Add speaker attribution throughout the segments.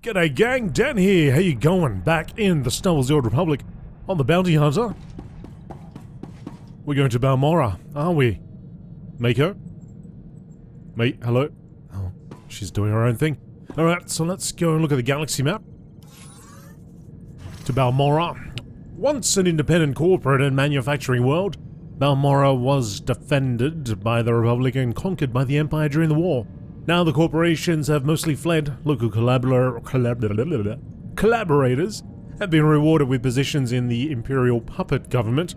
Speaker 1: G'day gang, Dan here, how you going? Back in the Star Wars: The Old Republic on the Bounty Hunter. We're going to Balmorra, are we? Mako? Mate, hello? Oh, she's doing her own thing. Alright, so let's go and look at the galaxy map. To Balmorra. Once an independent corporate and manufacturing world, Balmorra was defended by the Republic and conquered by the Empire during the war. Now the corporations have mostly fled. Local collaborators have been rewarded with positions in the Imperial puppet government,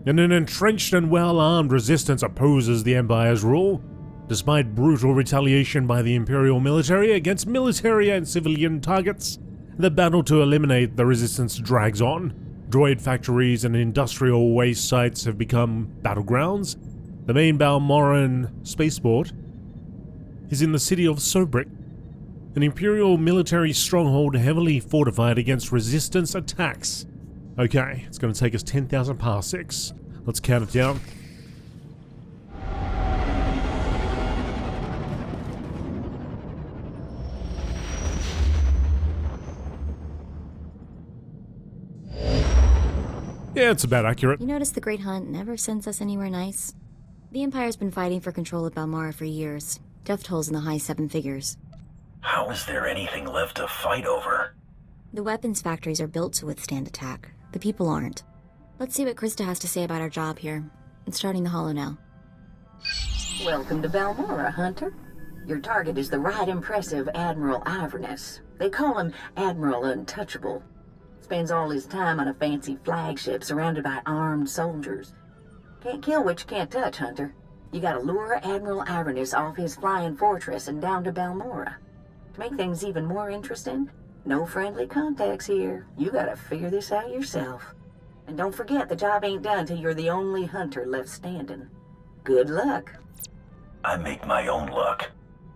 Speaker 1: and an entrenched and well-armed resistance opposes the Empire's rule. Despite brutal retaliation by the Imperial military against military and civilian targets, the battle to eliminate the resistance drags on. Droid factories and industrial waste sites have become battlegrounds. The main Balmorran spaceport is in the city of Sobrik, an Imperial military stronghold heavily fortified against resistance attacks. Okay, it's going to take us 10,000 parsecs. Let's count it down. Yeah, it's about accurate.
Speaker 2: You notice the Great Hunt never sends us anywhere nice? The Empire's been fighting for control of Balmorra for years. Death tolls in the high 7 figures.
Speaker 3: How is there anything left to fight over?
Speaker 2: The weapons factories are built to withstand attack. The people aren't. Let's see what Krista has to say about our job here. It's starting the holo now.
Speaker 4: Welcome to Balmorra, Hunter. Your target is the right impressive Admiral Iverness. They call him Admiral Untouchable. Spends all his time on a fancy flagship surrounded by armed soldiers. Can't kill what you can't touch, Hunter. You gotta lure Admiral Iverness off his flying fortress and down to Balmorra. To make things even more interesting, no friendly contacts here. You gotta figure this out yourself. And don't forget, the job ain't done till you're the only hunter left standing. Good luck.
Speaker 3: I make my own luck.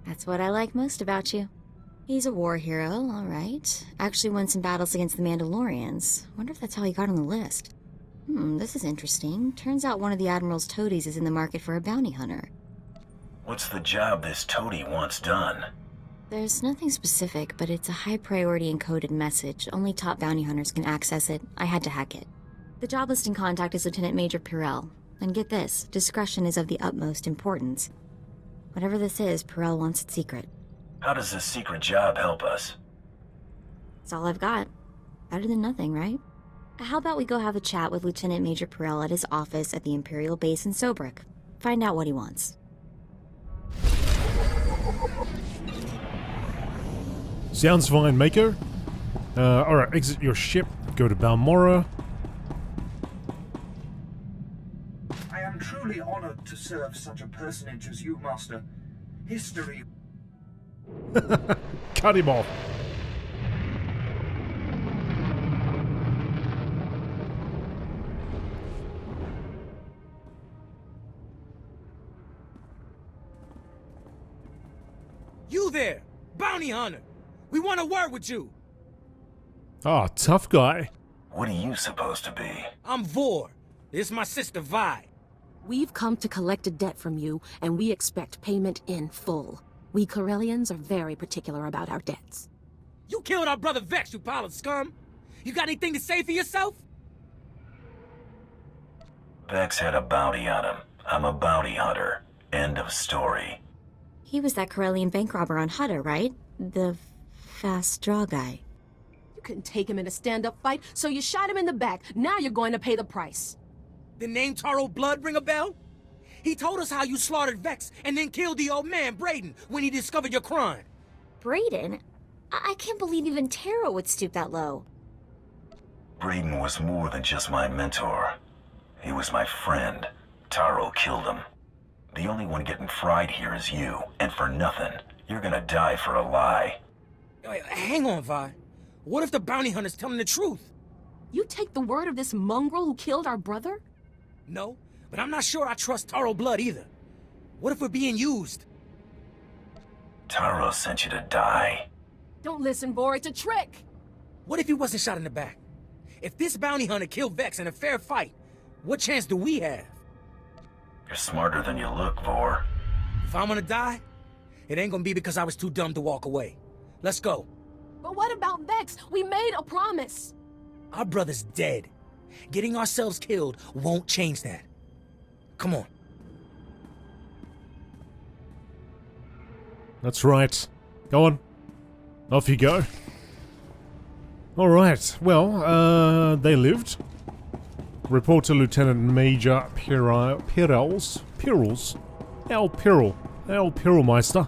Speaker 2: That's what I like most about you. He's a war hero, all right. Actually won some battles against the Mandalorians. Wonder if that's how he got on the list. This is interesting. Turns out one of the Admiral's toadies is in the market for a bounty hunter.
Speaker 3: What's the job this toady wants done?
Speaker 2: There's nothing specific, but it's a high-priority encoded message. Only top bounty hunters can access it. I had to hack it. The job listing contact is Lieutenant Major Pirrell. And get this, discretion is of the utmost importance. Whatever this is, Pirrell wants it secret.
Speaker 3: How does this secret job help us?
Speaker 2: That's all I've got. Better than nothing, right? How about we go have a chat with Lieutenant Major Pirrell at his office at the Imperial base in Sobrik. Find out what he wants.
Speaker 1: Sounds fine, Mako. Alright, exit your ship, go to Balmorra.
Speaker 5: I am truly honored to serve such a personage as you, Master. History.
Speaker 1: Cut him off.
Speaker 6: You there, bounty hunter. We want to work with you.
Speaker 1: Ah, tough guy.
Speaker 3: What are you supposed to be?
Speaker 6: I'm Vorr. This is my sister Vye.
Speaker 7: We've come to collect a debt from you, and we expect payment in full. We Corellians are very particular about our debts.
Speaker 6: You killed our brother Vex, you pile of scum. You got anything to say for yourself?
Speaker 3: Vex had a bounty on him. I'm a bounty hunter. End of story.
Speaker 2: He was that Corellian bank robber on Hutta, right? The fast draw guy.
Speaker 7: You couldn't take him in a stand-up fight, so you shot him in the back. Now you're going to pay the price.
Speaker 6: The name Taro Blood ring a bell? He told us how you slaughtered Vex and then killed the old man, Braden, when he discovered your crime.
Speaker 2: Braden? I can't believe even Taro would stoop that low.
Speaker 3: Braden was more than just my mentor. He was my friend. Taro killed him. The only one getting fried here is you, and for nothing. You're gonna die for a lie.
Speaker 6: Wait, hang on, Vye. What if the bounty hunter's telling the truth?
Speaker 7: You take the word of this mongrel who killed our brother?
Speaker 6: No, but I'm not sure I trust Taro Blood either. What if we're being used?
Speaker 3: Taro sent you to die.
Speaker 7: Don't listen, Vorr, it's a trick!
Speaker 6: What if he wasn't shot in the back? If this bounty hunter killed Vex in a fair fight, what chance do we have?
Speaker 3: You're smarter than you look, Vorr.
Speaker 6: If I'm gonna die, it ain't gonna be because I was too dumb to walk away. Let's go.
Speaker 7: But what about Vex? We made a promise.
Speaker 6: Our brother's dead. Getting ourselves killed won't change that. Come on.
Speaker 1: That's right. Go on. Off you go. Alright, well, they lived. Report to Lieutenant Major Pirrell's. El Pirrellmeister.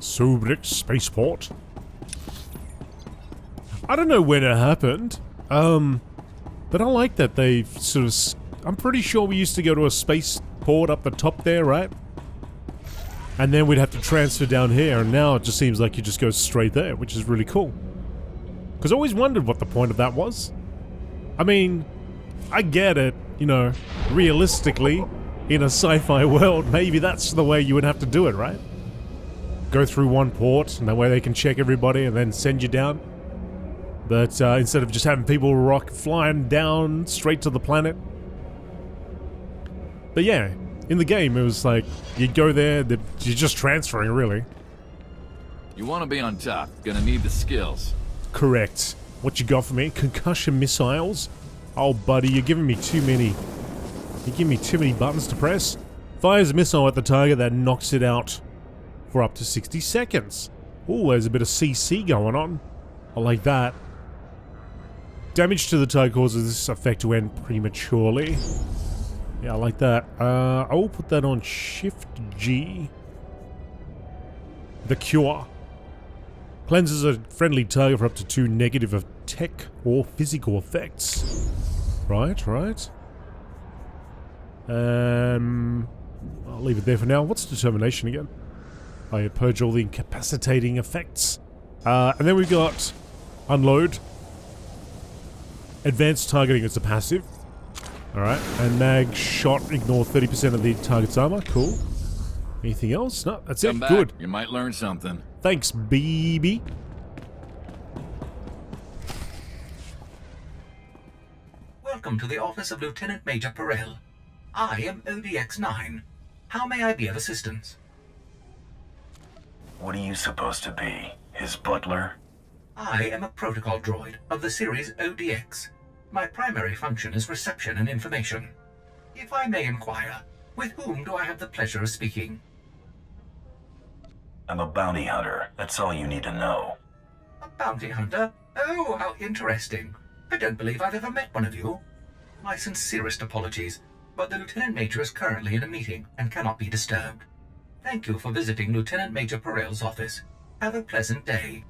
Speaker 1: Sobrik Spaceport. I don't know when it happened, but I like that they sort of... I'm pretty sure we used to go to a spaceport up the top there, right? And then we'd have to transfer down here, and now it just seems like you just go straight there, which is really cool. Because I always wondered what the point of that was. I mean, I get it, you know, realistically, in a sci-fi world, maybe that's the way you would have to do it, right? Go through one port, and that way they can check everybody and then send you down. But instead of just having people flying down straight to the planet. But yeah, in the game it was like, you go there, you're just transferring, really.
Speaker 8: You want to be on top, gonna need the skills.
Speaker 1: Correct. What you got for me? Concussion missiles? Oh buddy, you're giving me too many. You're giving me too many buttons to press. Fires a missile at the target that knocks it out for up to 60 seconds. Ooh, there's a bit of CC going on. I like that. Damage to the target causes this effect to end prematurely. Yeah, I like that. I will put that on Shift G. The Cure. Cleanses a friendly target for up to 2 negative of tech or physical effects. Right. I'll leave it there for now. What's determination again? I purge all the incapacitating effects. And then we've got Unload. Advanced targeting is a passive. Alright. And mag shot, ignore 30% of the target's armor. Cool. Anything else? No, that's it.
Speaker 8: Back.
Speaker 1: Good.
Speaker 8: You might learn something.
Speaker 1: Thanks, BB.
Speaker 5: Welcome to the office of Lieutenant Major Pirrell. I am ODX-9. How may I be of assistance?
Speaker 3: What are you supposed to be? His butler?
Speaker 5: I am a protocol droid of the series ODX. My primary function is reception and information. If I may inquire, with whom do I have the pleasure of speaking?
Speaker 3: I'm a bounty hunter. That's all you need to know.
Speaker 5: A bounty hunter? Oh, how interesting. I don't believe I've ever met one of you. My sincerest apologies, but the Lieutenant Major is currently in a meeting and cannot be disturbed. Thank you for visiting Lieutenant Major Pirrell's office. Have a pleasant day.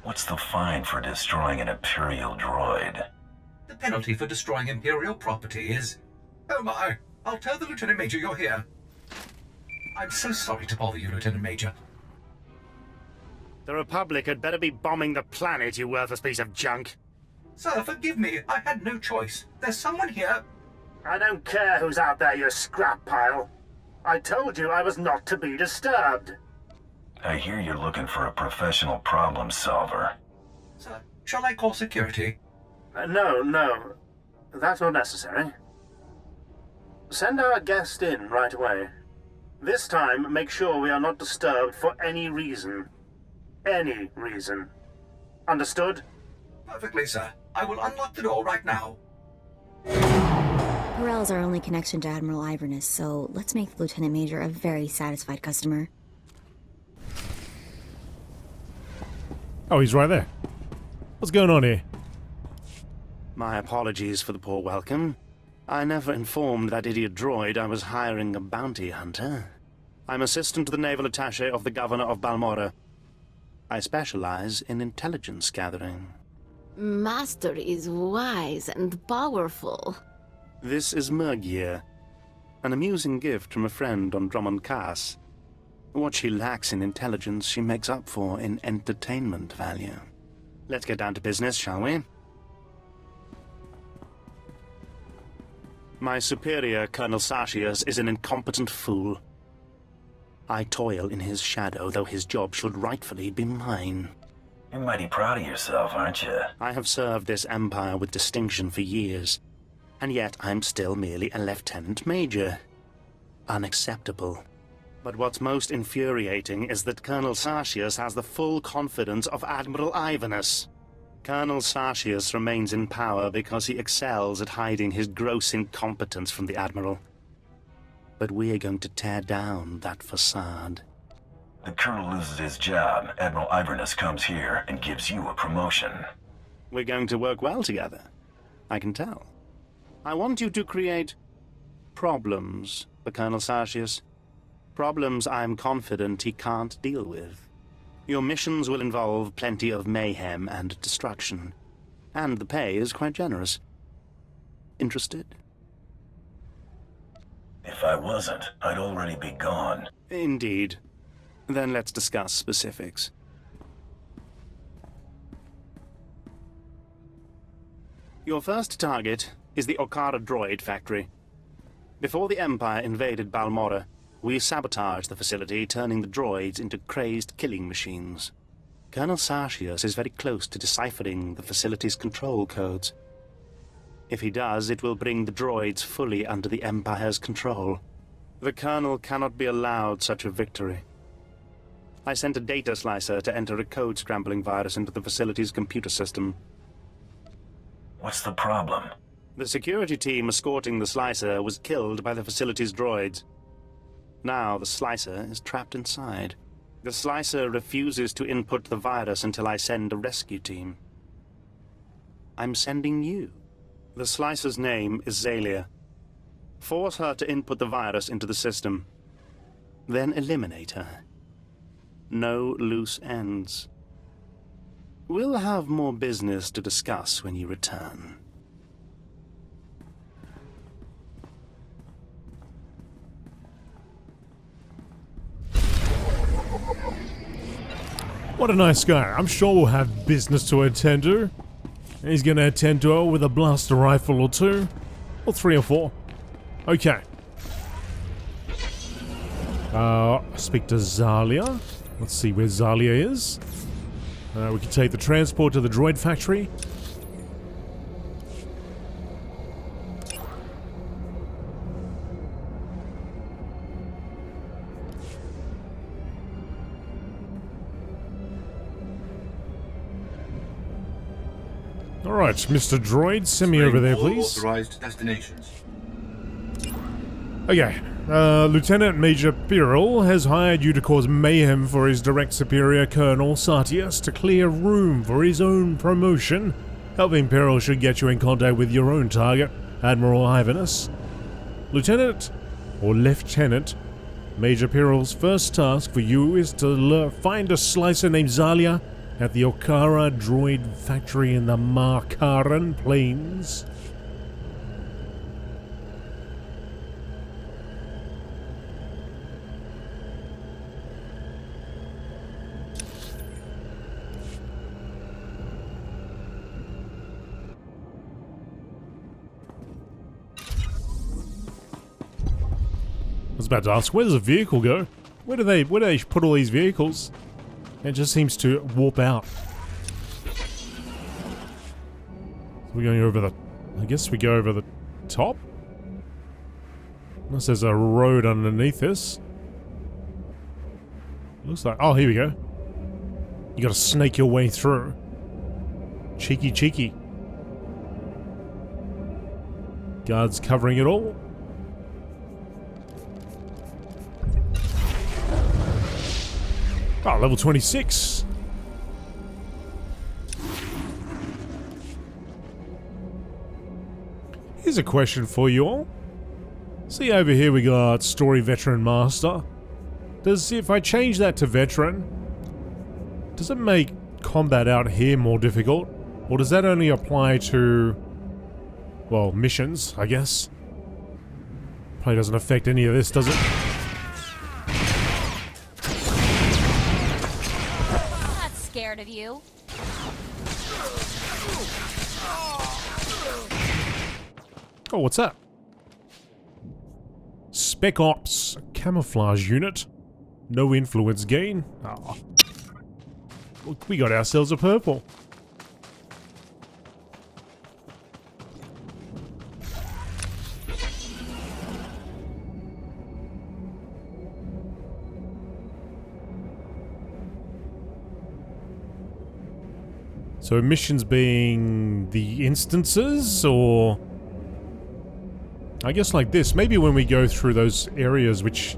Speaker 3: What's the fine for destroying an Imperial droid?
Speaker 5: The penalty for destroying Imperial property is... Oh my, I'll tell the Lieutenant Major you're here. I'm so sorry to bother you, Lieutenant Major.
Speaker 9: The Republic had better be bombing the planet, you worthless piece of junk.
Speaker 5: Sir, forgive me. I had no choice. There's someone here.
Speaker 9: I don't care who's out there, you scrap pile. I told you I was not to be disturbed.
Speaker 3: I hear you're looking for a professional problem solver.
Speaker 5: Sir, shall I call security?
Speaker 9: No. That's not necessary. Send our guest in right away. This time, make sure we are not disturbed for any reason. Any reason. Understood?
Speaker 5: Perfectly, sir. I will unlock the door right now.
Speaker 2: Pirrell's our only connection to Admiral Iverness, so let's make the Lieutenant Major a very satisfied customer.
Speaker 1: Oh, he's right there. What's going on here?
Speaker 9: My apologies for the poor welcome. I never informed that idiot droid I was hiring a bounty hunter. I'm assistant to the naval attaché of the governor of Balmorra. I specialize in intelligence gathering.
Speaker 7: Master is wise and powerful.
Speaker 9: This is Mergier, an amusing gift from a friend on Drummond Cass. What she lacks in intelligence, she makes up for in entertainment value. Let's get down to business, shall we? My superior, Colonel Sashius, is an incompetent fool. I toil in his shadow, though his job should rightfully be mine.
Speaker 3: You're mighty proud of yourself, aren't you?
Speaker 9: I have served this empire with distinction for years. And yet I'm still merely a lieutenant major. Unacceptable. But what's most infuriating is that Colonel Sartius has the full confidence of Admiral Ivanus. Colonel Sartius remains in power because he excels at hiding his gross incompetence from the Admiral. But we are going to tear down that facade.
Speaker 3: The Colonel loses his job, Admiral Ivanus comes here and gives you a promotion.
Speaker 9: We're going to work well together. I can tell. I want you to create problems for Colonel Sartius. Problems I'm confident he can't deal with. Your missions will involve plenty of mayhem and destruction. And the pay is quite generous. Interested?
Speaker 3: If I wasn't, I'd already be gone.
Speaker 9: Indeed. Then let's discuss specifics. Your first target is the Okara Droid factory. Before the Empire invaded Balmorra, we sabotaged the facility, turning the droids into crazed killing machines. Colonel Sartius is very close to deciphering the facility's control codes. If he does, it will bring the droids fully under the Empire's control. The Colonel cannot be allowed such a victory. I sent a data slicer to enter a code-scrambling virus into the facility's computer system.
Speaker 3: What's the problem?
Speaker 9: The security team escorting the slicer was killed by the facility's droids. Now the slicer is trapped inside. The slicer refuses to input the virus until I send a rescue team. I'm sending you. The slicer's name is Zalia. Force her to input the virus into the system. Then eliminate her. No loose ends. We'll have more business to discuss when you return.
Speaker 1: What a nice guy. I'm sure we'll have business to attend to. He's gonna attend to it with a blaster rifle or two. Or 3 or 4. Okay. Speak to Zalia. Let's see where Zalia is. We can take the transport to the droid factory. Alright, Mr. Droid, send me over there, please.
Speaker 10: Authorized destinations.
Speaker 1: Okay. Lieutenant Major Pirrell has hired you to cause mayhem for his direct superior, Colonel Sartius, to clear room for his own promotion. Helping Pirrell should get you in contact with your own target, Admiral Ivanus. Lieutenant Major Pirrell's first task for you is to find a slicer named Zalia at the Okara Droid factory in the Markaran Plains. I was about to ask, where does a vehicle go? Where do they put all these vehicles? It just seems to warp out. We're going over the... I guess we go over the top? Unless there's a road underneath this. Looks like... Oh, here we go. You gotta snake your way through. Cheeky, cheeky. Guards covering it all. Oh, level 26. Here's a question for you all. See over here we got Story Veteran Master. If I change that to Veteran, does it make combat out here more difficult? Or does that only apply to, well, missions, I guess? Probably doesn't affect any of this, does it?
Speaker 2: Scared of you.
Speaker 1: Oh, what's that? Spec Ops Camouflage Unit. No influence gain. Oh. Look, we got ourselves a purple. So missions being the instances, or... I guess like this. Maybe when we go through those areas which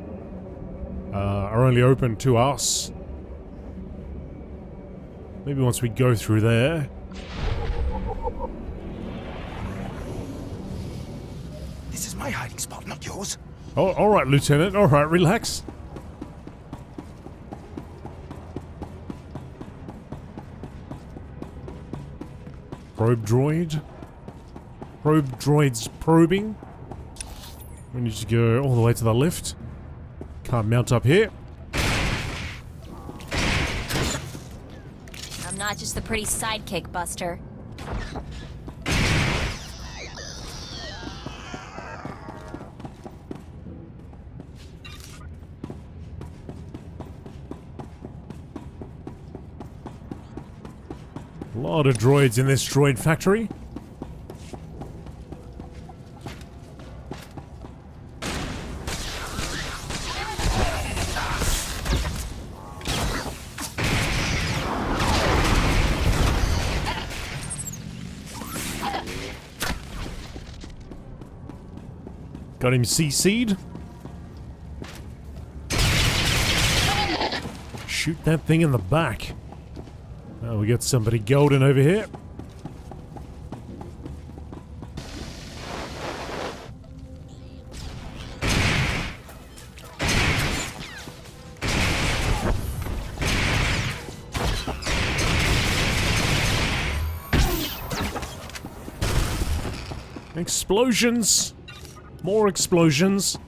Speaker 1: are only open to us. Maybe once we go through there.
Speaker 6: This is my hiding spot, not yours.
Speaker 1: Oh, alright, Lieutenant. Alright, relax. Probe droid. Probe droid's probing. We need to go all the way to the left. Can't mount up here.
Speaker 2: I'm not just the pretty sidekick, Buster.
Speaker 1: A lot of droids in this droid factory. Got him CC'd. Shoot that thing in the back. Oh, we got somebody golden over here. Explosions! More explosions.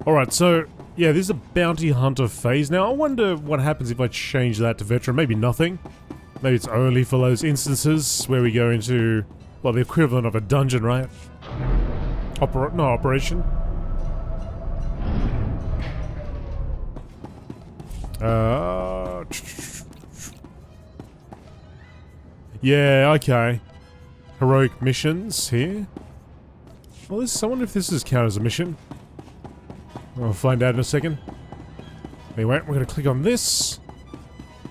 Speaker 1: Alright, so, yeah, this is a bounty hunter phase. Now, I wonder what happens if I change that to veteran. Maybe nothing. Maybe it's only for those instances where we go into, well, the equivalent of a dungeon, right? Operation. Yeah, okay. Heroic missions here. Well, I wonder if this is counted as a mission. I'll find out in a second. Anyway, we're gonna click on this.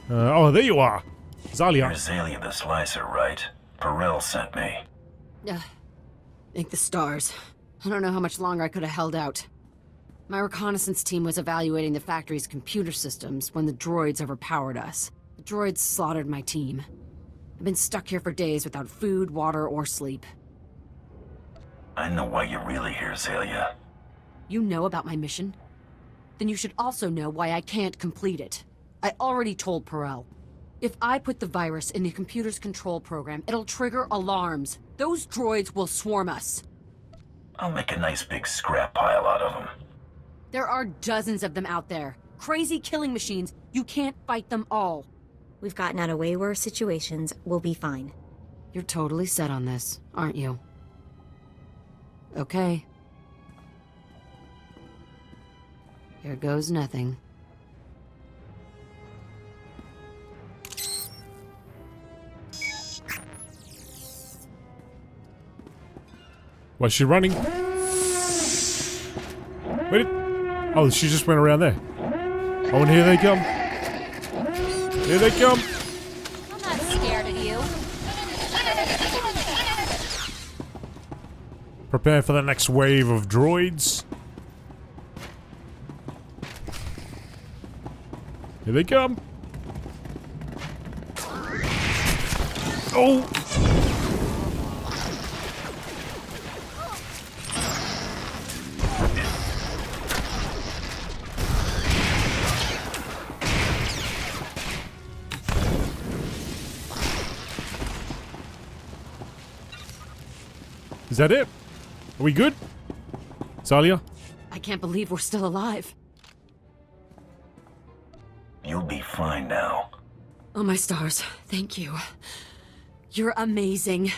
Speaker 1: Oh, there you are! Zalia.
Speaker 3: You're Zalia the Slicer, right? Pirrell sent me.
Speaker 7: Thank the stars. I don't know how much longer I could have held out. My reconnaissance team was evaluating the factory's computer systems when the droids overpowered us. The droids slaughtered my team. I've been stuck here for days without food, water, or sleep.
Speaker 3: I know why you're really here, Zalia.
Speaker 7: You know about my mission? Then you should also know why I can't complete it. I already told Pirrell. If I put the virus in the computer's control program, it'll trigger alarms. Those droids will swarm us.
Speaker 3: I'll make a nice big scrap pile out of them.
Speaker 7: There are dozens of them out there. Crazy killing machines. You can't fight them all.
Speaker 2: We've gotten out of way worse situations. We'll be fine.
Speaker 7: You're totally set on this, aren't you? Okay. Here goes nothing.
Speaker 1: Was she running? Wait. Oh, she just went around there. Oh, and here they come. Here they come.
Speaker 2: I'm not scared of you.
Speaker 1: Prepare for the next wave of droids. Here they come. Oh! Is that it? Are we good? Zalia?
Speaker 7: I can't believe we're still alive.
Speaker 3: You'll be fine now.
Speaker 7: Oh my stars, thank you. You're amazing.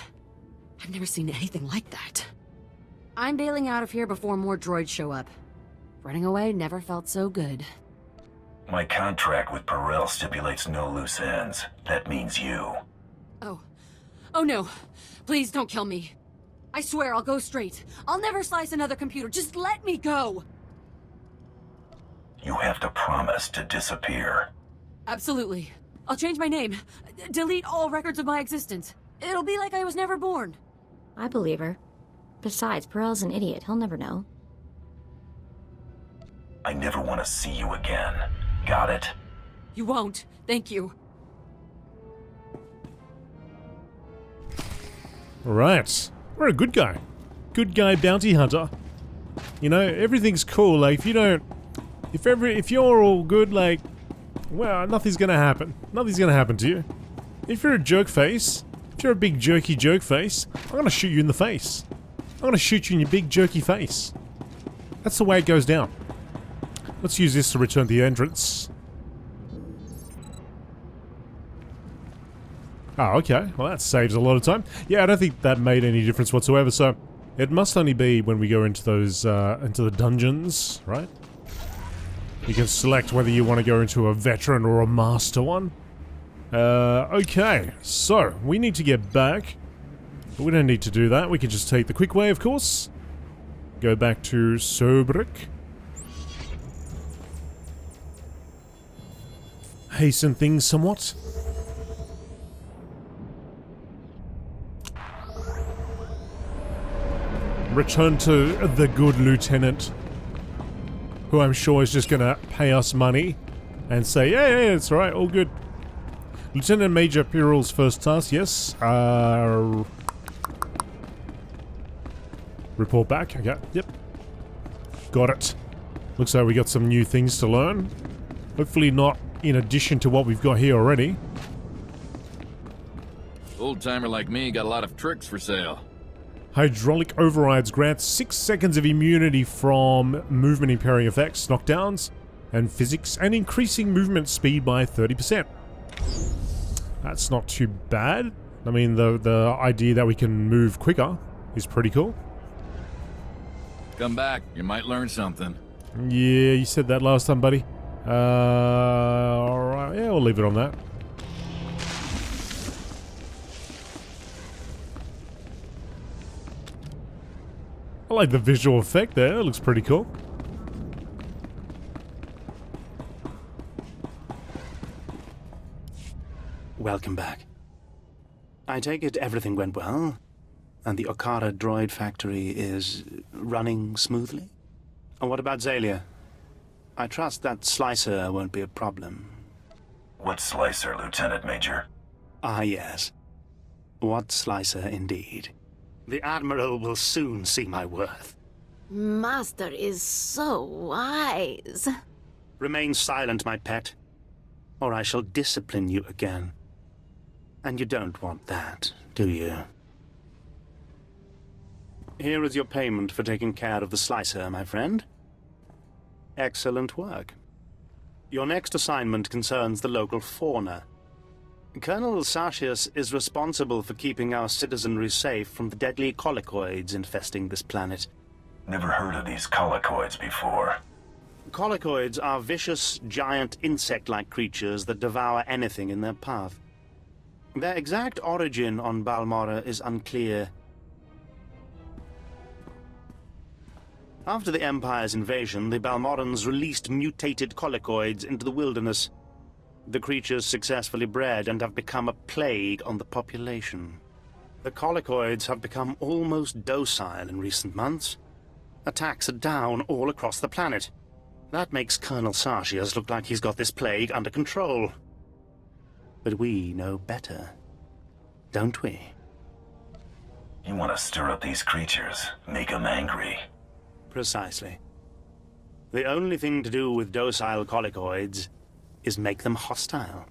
Speaker 7: I've never seen anything like that. I'm bailing out of here before more droids show up. Running away never felt so good.
Speaker 3: My contract with Pirrell stipulates no loose ends. That means you.
Speaker 7: Oh no. Please don't kill me. I swear I'll go straight. I'll never slice another computer. Just let me go.
Speaker 3: You have to promise to disappear.
Speaker 7: Absolutely. I'll change my name. Delete all records of my existence. It'll be like I was never born.
Speaker 2: I believe her. Besides, Pirrell's an idiot. He'll never know.
Speaker 3: I never want to see you again. Got it?
Speaker 7: You won't. Thank you.
Speaker 1: Right. We're a good guy. Good guy bounty hunter. You know, everything's cool. Like, if you don't... If you're all good, like... Well, nothing's gonna happen. Nothing's gonna happen to you. If you're a jerk face... If you're a big jerky joke face, I'm gonna shoot you in the face. I'm gonna shoot you in your big jerky face. That's the way it goes down. Let's use this to return to the entrance. Oh, okay. Well, that saves a lot of time. Yeah, I don't think that made any difference whatsoever, so... It must only be when we go into those, into the dungeons, right? You can select whether you want to go into a veteran or a master one. Okay, so we need to get back. But we don't need to do that. We can just take the quick way, of course. Go back to Sobrik. Hasten things somewhat. Return to the good lieutenant, who I'm sure is just gonna pay us money and say, yeah, it's alright, all good. Lieutenant Major Pirrell's first task, yes. Report back, okay, yep. Got it. Looks like we got some new things to learn. Hopefully not in addition to what we've got here already.
Speaker 8: Old-timer like me got a lot of tricks for sale.
Speaker 1: Hydraulic overrides grant 6 seconds of immunity from movement impairing effects, knockdowns, and physics, and increasing movement speed by 30%. That's not too bad. I mean, the idea that we can move quicker is pretty cool.
Speaker 8: Come back, you might learn something.
Speaker 1: Yeah, you said that last time, buddy. Alright, yeah, we'll leave it on that. I like the visual effect there, it looks pretty cool.
Speaker 9: Welcome back. I take it everything went well, and the Okara droid factory is running smoothly? And what about Zalia? I trust that slicer won't be a problem.
Speaker 3: What slicer, Lieutenant Major?
Speaker 9: Ah, yes. What slicer indeed. The Admiral will soon see my worth.
Speaker 7: Master is so wise.
Speaker 9: Remain silent, my pet, or I shall discipline you again. And you don't want that, do you? Here is your payment for taking care of the slicer, my friend. Excellent work. Your next assignment concerns the local fauna. Colonel Sartius is responsible for keeping our citizenry safe from the deadly colicoids infesting this planet.
Speaker 3: Never heard of these colicoids before.
Speaker 9: Colicoids are vicious, giant insect-like creatures that devour anything in their path. Their exact origin on Balmorra is unclear. After the Empire's invasion, the Balmorrans released mutated colicoids into the wilderness. The creatures successfully bred and have become a plague on the population. The colicoids have become almost docile in recent months. Attacks are down all across the planet. That makes Colonel Sartius look like he's got this plague under control. But we know better, don't we?
Speaker 3: You want to stir up these creatures, make them angry.
Speaker 9: Precisely. The only thing to do with docile colicoids is make them hostile.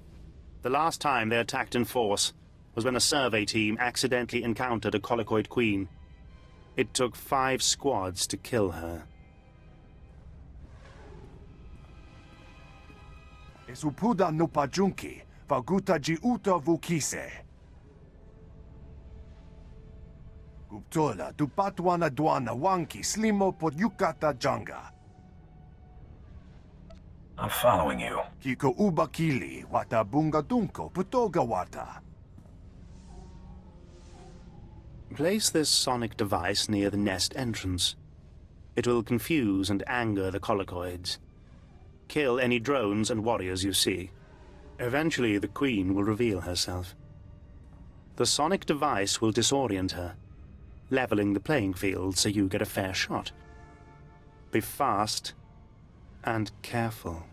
Speaker 9: The last time they attacked in force was when a survey team accidentally encountered a colicoid queen. It took 5 squads to kill her.
Speaker 10: Esupuda no pajunki, vaguta jiuta vukise. Guptola dupatwana dwana wanki slimo podyukata janga.
Speaker 3: I'm following you.
Speaker 10: Kiko ubakili wata bunga dunko putoga wata.
Speaker 9: Place this sonic device near the nest entrance. It will confuse and anger the colicoids. Kill any drones and warriors you see. Eventually, the Queen will reveal herself. The sonic device will disorient her, leveling the playing field so you get a fair shot. Be fast and careful.